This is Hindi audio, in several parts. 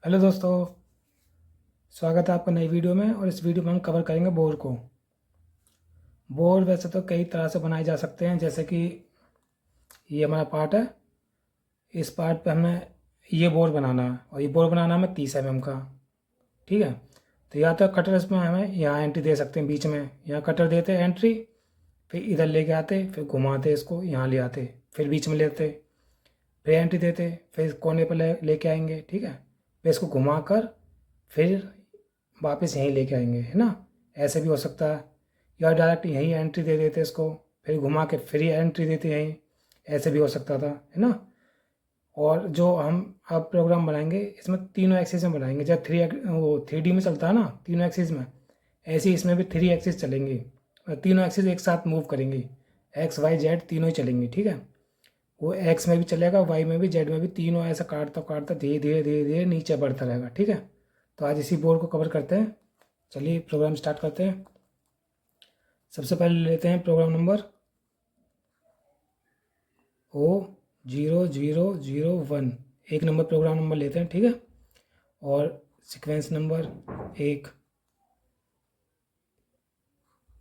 हेलो दोस्तों, स्वागत है आपका नई वीडियो में। और इस वीडियो में हम कवर करेंगे बोर को। बोर वैसे तो कई तरह से बनाए जा सकते हैं, जैसे कि ये हमारा पार्ट है। इस पार्ट पे हमें ये बोर बनाना है और ये बोर बनाना है हमें 30 mm का। ठीक है, तो या तो कटर इसमें हमें यहाँ एंट्री दे सकते हैं, बीच में यहाँ कटर देते हैं एंट्री, फिर इधर लेके आते, फिर घुमाते इसको यहाँ ले आते, फिर बीच में लेते, फिर एंट्री देते, फिर कोने पर लेके आएंगे। ठीक है, फिर इसको घुमा कर फिर वापस यहीं लेके आएंगे, है ना। ऐसे भी हो सकता है, या डायरेक्ट यहीं एंट्री दे देते इसको, फिर घुमा के फिर एंट्री देते यहीं। ऐसे भी हो सकता था, है ना। और जो हम अब प्रोग्राम बनाएंगे इसमें तीनों एक्सिस में बनाएंगे। जब वो 3D में चलता है ना तीनों एक्सिस में, ऐसे ही इसमें भी 3 एक्सिस चलेंगी और तीनों एक्सिस एक साथ मूव करेंगी। एक्स वाई जेड तीनों ही चलेंगी। ठीक है, वो एक्स में भी चलेगा, वाई में भी, जेड में भी, तीनों ऐसा काटता काटता धीरे धीरे धीरे धीरे नीचे बढ़ता रहेगा। ठीक है, तो आज इसी बोर्ड को कवर करते हैं। चलिए प्रोग्राम स्टार्ट करते हैं। सबसे पहले लेते हैं प्रोग्राम नंबर O0001। एक नंबर प्रोग्राम नंबर लेते हैं। ठीक है, और सीक्वेंस नंबर 1,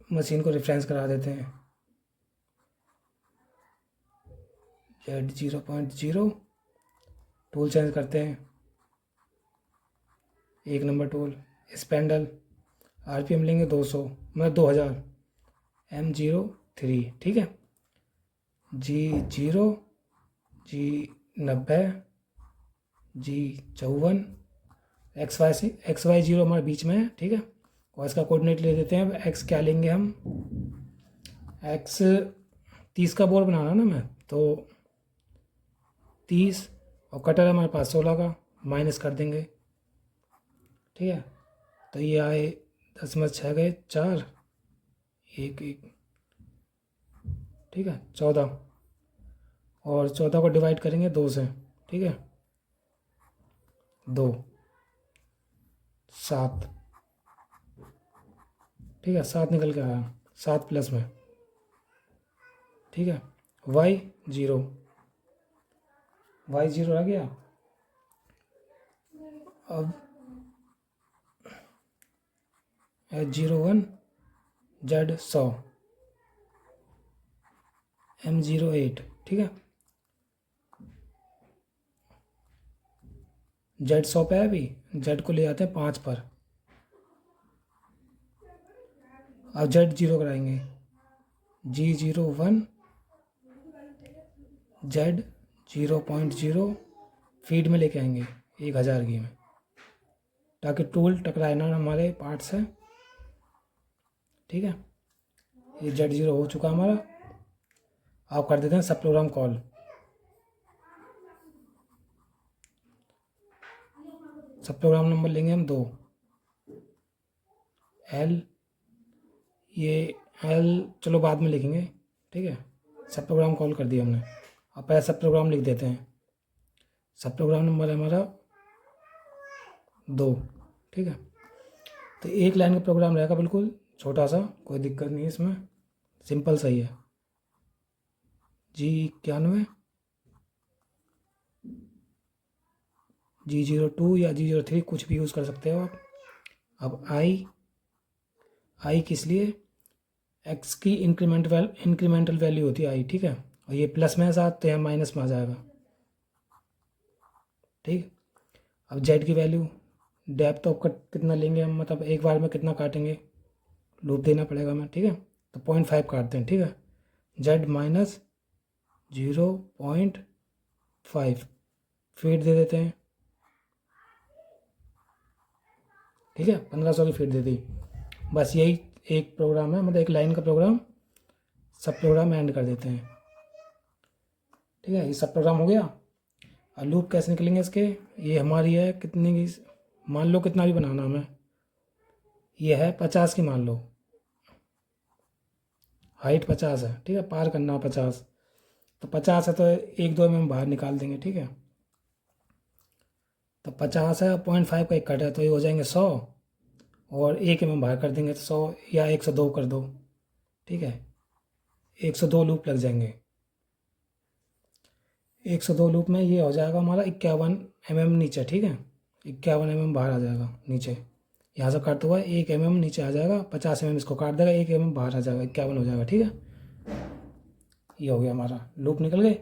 मशीन को रेफरेंस करा देते हैं Z0.0। टूल चेंज करते हैं, एक नंबर टूल स्पेंडल। RPM लेंगे 200, मतलब 2000। M03। ठीक है, G0, G90, G54। XY 0 हमारे बीच में है। ठीक है, और इसका कोऑर्डिनेट ले देते हैं। अब एक्स क्या लेंगे हम, एक्स 30 का बोर बनाना ना मैं, तो 30, और कटर है हमारे पास 16 का, माइनस कर देंगे। ठीक है, तो ये आए 10 में 6 गए 4, 1 1। ठीक है, 14, और 14 को डिवाइड करेंगे 2 से। ठीक है, 2 7। ठीक है, 7 निकल के आया, 7 प्लस में। ठीक है, Y0, Y0 आ गया। अब H01, Z100, M08। ठीक है, Z100 पे है अभी, Z को ले जाते हैं 5 पर। अब Z0 कराएंगे, G01, Z0.0, फीड में लेके आएंगे 1000 की में, ताकि टूल टकराए ना हमारे पार्ट से। ठीक है, ये Z0 हो चुका हमारा। आप कर देते हैं सब प्रोग्राम कॉल। सब प्रोग्राम नंबर लेंगे हम 2। L, ये L चलो बाद में लिखेंगे। ठीक है, सब प्रोग्राम कॉल कर दिया हमने। अब पहले सब प्रोग्राम लिख देते हैं। सब प्रोग्राम नंबर है हमारा 2। ठीक है, तो एक लाइन का प्रोग्राम रहेगा, बिल्कुल छोटा सा, कोई दिक्कत नहीं है इसमें, सिंपल सही है। G91, G02 या G03 कुछ भी यूज़ कर सकते हो आप। अब आई किस लिए, एक्स की इंक्रीमेंटल वैल्यू होती है आई। ठीक है, और ये प्लस में है साथ, तो यहाँ माइनस में आ जाएगा। ठीक, अब जेड की वैल्यू, डेप्थ ऑफ कट कितना लेंगे हम, मतलब एक बार में कितना काटेंगे, लूप देना पड़ेगा हमें। ठीक है, तो 0.5 काटते हैं। ठीक है, जेड माइनस 0.5 फीट दे देते हैं। ठीक है, 1500 की फीट दे दी। बस यही एक प्रोग्राम है, मतलब एक लाइन का प्रोग्राम। सब प्रोग्राम एंड कर देते हैं। ठीक है, ये सब प्रोग्राम हो गया। और लूप कैसे निकलेंगे इसके, ये हमारी है कितनी की, मान लो कितना भी बनाना हमें, ये है 50 की मान लो, हाइट 50 है। ठीक है, पार करना 50, तो 50 है तो 1 2 में हम बाहर निकाल देंगे। ठीक है, तो 50 है, 0.5 का एक कट है, तो ये हो जाएंगे 100, और 1 में बाहर कर देंगे तो 100 या 102 कर दो। ठीक है, 102 लूप लग जाएंगे। 102 लूप में ये हो जाएगा हमारा 51 mm नीचे। ठीक है, 51 mm बाहर आ जाएगा नीचे। यहाँ से काटते हुआ 1 mm नीचे आ जाएगा, 50 mm इसको काट देगा, 1 mm बाहर आ जाएगा, 51 हो जाएगा। ठीक है, ये हो गया हमारा, लूप निकल गए।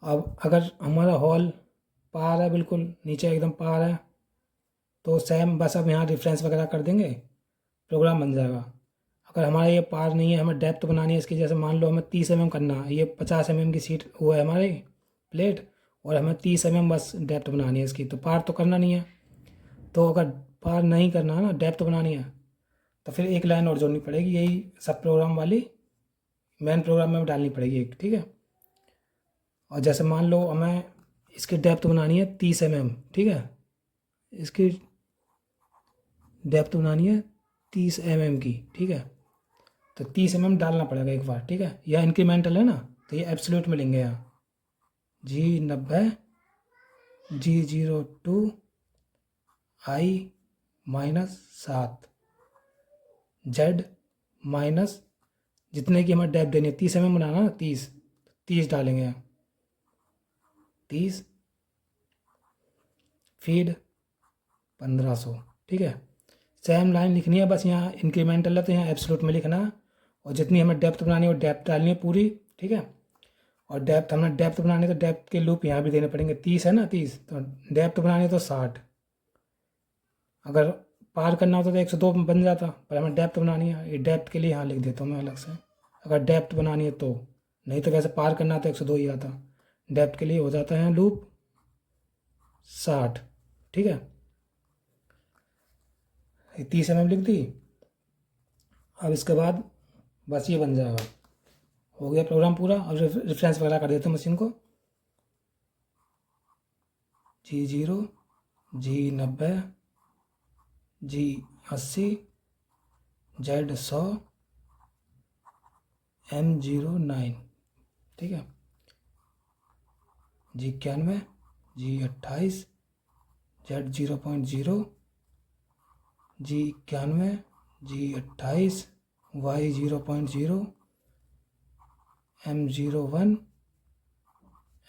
अब अगर हमारा हॉल पार है, बिल्कुल नीचे एकदम पार है, तो सेम बस अब यहाँ रेफरेंस वगैरह कर देंगे, प्रोग्राम बन जाएगा। अगर हमारा ये पार नहीं है, हमें डेप्थ बनानी है इसकी, जैसे मान लो हमें 30 mm करना है, ये 50 mm की सीट वो है हमारी प्लेट, और हमें 30 mm बस डेप्थ बनानी है इसकी, तो पार तो करना नहीं है। तो अगर पार नहीं करना है ना, डेप्थ बनानी है, तो फिर एक लाइन और जोड़नी पड़ेगी, यही सब प्रोग्राम वाली मेन प्रोग्राम में डालनी पड़ेगी एक। ठीक है, और जैसे मान लो हमें इसकी डेप्थ बनानी है 30 mm। ठीक है, इसकी डेप्थ बनानी है 30 mm की। ठीक है, तो 30 mm डालना पड़ेगा एक बार। ठीक है, यह इंक्रीमेंटल है ना, तो ये एब्सोल्यूट में लेंगे यहाँ, G90, G02, I-7, Z minus जितने की हमें डेप्थ देनी है, 30 mm बनाना ना, 30 डालेंगे यहाँ, 30 फीड 1500। ठीक है, सेम लाइन लिखनी है, बस यहाँ इंक्रीमेंटल है तो यहाँ एब्सोल्यूट में लिखना है, और जितनी हमें डेप्थ बनानी है वो डेप्थ डालनी है पूरी। ठीक है, और डेप्थ हमें डेप्थ बनानी है तो डेप्थ के लूप यहाँ भी देने पड़ेंगे, 30 है ना, 30, तो डेप्थ बनानी है तो 60। अगर पार करना होता तो 102 में बन जाता, पर हमें डेप्थ बनानी है, ये डेप्थ के लिए यहाँ लिख देता हूँ मैं अलग से, अगर डेप्थ बनानी है तो। नहीं तो वैसे पार करना तो 102 ही आता, डेप्थ के लिए हो जाता है लूप 60। ठीक है, 30 mm लिख दी। अब इसके बाद बस ये बन जाएगा, हो गया प्रोग्राम पूरा। अब रेफरेंस वगैरह कर देते हैं मशीन को, G0, G90, G80, Z100, M09। ठीक है, G91, G28, Z0.0, G91, G28, Y0.0, M01,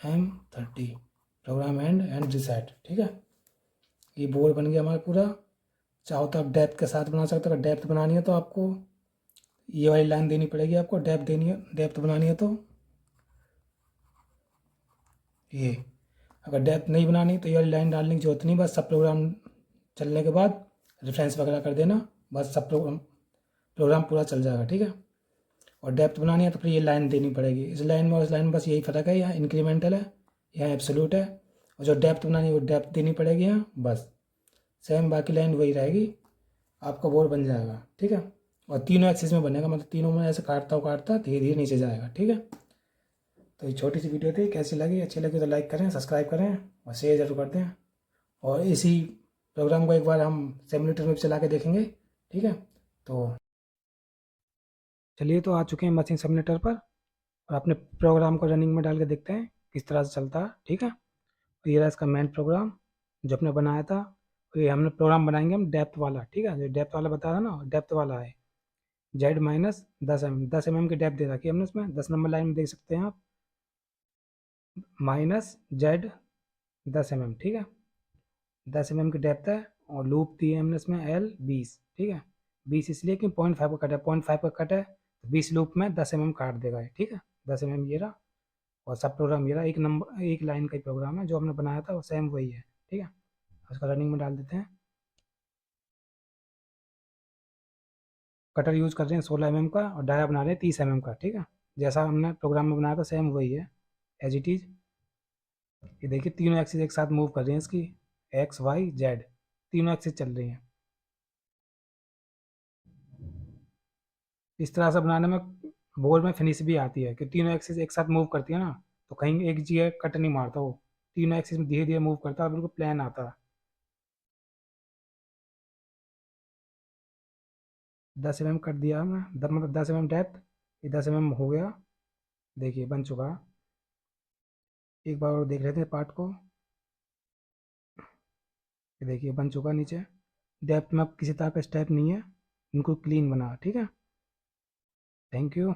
M30। Program end reset. ठीक है, ये बोर्ड बन गया हमारा पूरा। चाहो तो आप डेप्थ के साथ बना सकते हो, अगर डेप्थ बनानी है तो आपको ये वाली लाइन देनी पड़ेगी, आपको डेप्थ देनी है, डेप्थ बनानी है तो ये। अगर डेप्थ नहीं बनानी तो ये वाली लाइन डालने की जरूरत नहीं, बस सब प्रोग्राम चलने के बाद रेफरेंस वगैरह कर देना, बस सब प्रोग्राम पूरा चल जाएगा। ठीक है, और डेप्थ बनानी है तो फिर ये लाइन देनी पड़ेगी, इस लाइन में और इस लाइन में बस यही फ़र्क है, यहाँ इंक्रीमेंटल है, यहाँ एब्सोल्यूट है, और जो डेप्थ बनानी है वो डेप्थ देनी पड़ेगी यहाँ, बस सेम बाकी लाइन वही रहेगी, आपका बोर्ड बन जाएगा। ठीक है, और तीनों एक्सिस में बनेगा, मतलब तीनों में ऐसे काटता धीरे धीरे नीचे जाएगा। ठीक है, तो ये छोटी सी वीडियो थी, कैसी लगी, अच्छी लगी तो लाइक करें, सब्सक्राइब करें और शेयर जरूर कर दें। और इसी प्रोग्राम को एक बार हम सिम्युलेटर में चला के देखेंगे। ठीक है, तो चलिए, तो आ चुके हैं मशीन सिम्युलेटर पर, और अपने प्रोग्राम को रनिंग में डाल के देखते हैं किस तरह से चलता है। ठीक है, तो ये रहा इसका मेन प्रोग्राम जो अपने बनाया था। तो ये हमने प्रोग्राम बनाएंगे हम डेप्थ वाला। ठीक है, जो डेप्थ वाला बताया था ना, डेप्थ वाला है Z-10 mm, 10 mm की डेप्थ दे रखी है हमने इसमें, 10 नंबर लाइन में देख सकते हैं आप, -Z10 mm। ठीक है, 10 mm की डेप्थ है, और लूप दी है हमने इसमें L20। ठीक है, 20 इसलिए कि 0.5 का कट है, 0.5 का कट है तो 20 लूप में 10 mm काट देगा ये। ठीक है, 10 mm ये रहा, और सब प्रोग्राम ये रहा, एक नंबर एक लाइन का ही प्रोग्राम है, जो हमने बनाया था वो सेम वही है। ठीक है, उसका रनिंग में डाल देते हैं। कटर यूज़ कर रहे हैं 16 mm का, और डाया बना रहे हैं 30 mm का। ठीक है, जैसा हमने प्रोग्राम में बनाया था सेम वही है, एज इट इज़। ये देखिए तीनों एक्सिस एक साथ मूव कर रही हैं इसकी, एक्स वाई जेड, तीनों एक्सिस चल रही हैं। इस तरह से बनाने में बोर्ड में फिनिश भी आती है, कि तीनों एक्सिस एक साथ मूव करती है ना, तो कहीं एक जगह कट नहीं मारता वो, तीनों एक्सिस में धीरे धीरे मूव करता है, बिल्कुल प्लान आता है। 10 mm कर दिया हमने, मतलब 10 mm डेप्थ, ये 10 mm हो गया, देखिए बन चुका है। एक बार और देख लेते हैं पार्ट को, ये देखिए बन चुका नीचे। डेप्थ में अब किसी तरह का स्टेप नहीं है, इनको क्लीन बना। ठीक है, थैंक यू।